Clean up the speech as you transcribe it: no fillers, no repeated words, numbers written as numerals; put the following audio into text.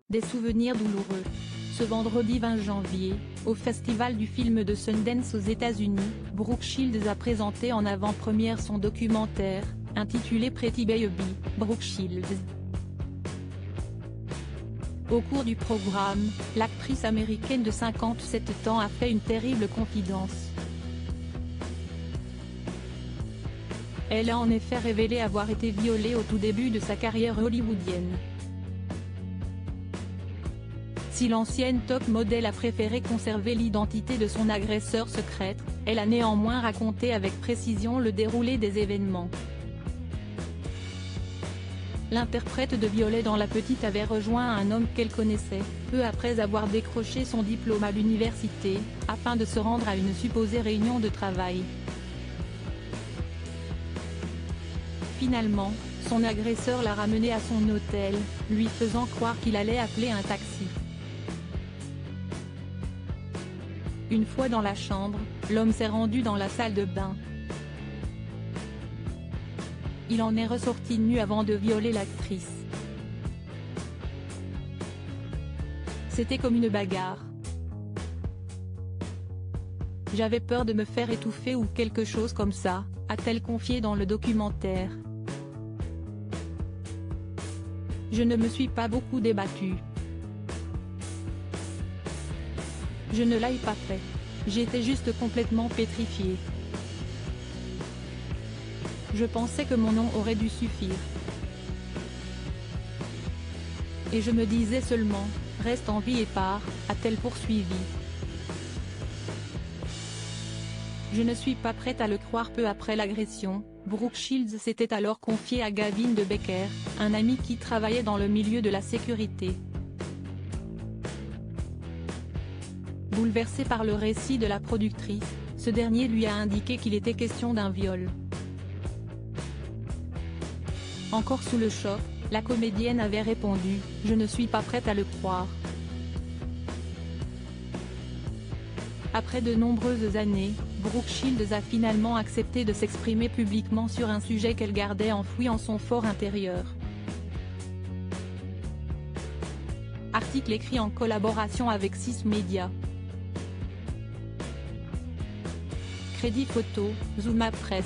Des souvenirs douloureux. Ce vendredi 20 janvier, au Festival du film de Sundance aux États-Unis, Brooke Shields a présenté en avant-première son documentaire, intitulé Pretty Baby, Brooke Shields. Au cours du programme, l'actrice américaine de 57 ans a fait une terrible confidence. Elle a en effet révélé avoir été violée au tout début de sa carrière hollywoodienne. Si l'ancienne top modèle a préféré conserver l'identité de son agresseur secrète, elle a néanmoins raconté avec précision le déroulé des événements. L'interprète de Violet dans La Petite avait rejoint un homme qu'elle connaissait, peu après avoir décroché son diplôme à l'université, afin de se rendre à une supposée réunion de travail. Finalement, son agresseur l'a ramenée à son hôtel, lui faisant croire qu'il allait appeler un taxi. Une fois dans la chambre, l'homme s'est rendu dans la salle de bain. Il en est ressorti nu avant de violer l'actrice. C'était comme une bagarre. J'avais peur de me faire étouffer ou quelque chose comme ça, a-t-elle confié dans le documentaire. Je ne me suis pas beaucoup débattue. Je ne l'ai pas fait. J'étais juste complètement pétrifiée. Je pensais que mon nom aurait dû suffire. Et je me disais seulement, reste en vie et pars, a-t-elle poursuivi. Je ne suis pas prête à le croire. Peu après l'agression, Brooke Shields s'était alors confiée à Gavin de Becker, un ami qui travaillait dans le milieu de la sécurité. Bouleversé par le récit de la productrice, ce dernier lui a indiqué qu'il était question d'un viol. Encore sous le choc, la comédienne avait répondu « Je ne suis pas prête à le croire ». Après de nombreuses années, Brooke Shields a finalement accepté de s'exprimer publiquement sur un sujet qu'elle gardait enfoui en son fort intérieur. Article écrit en collaboration avec 6 médias. Crédit photo, Zooma Presse.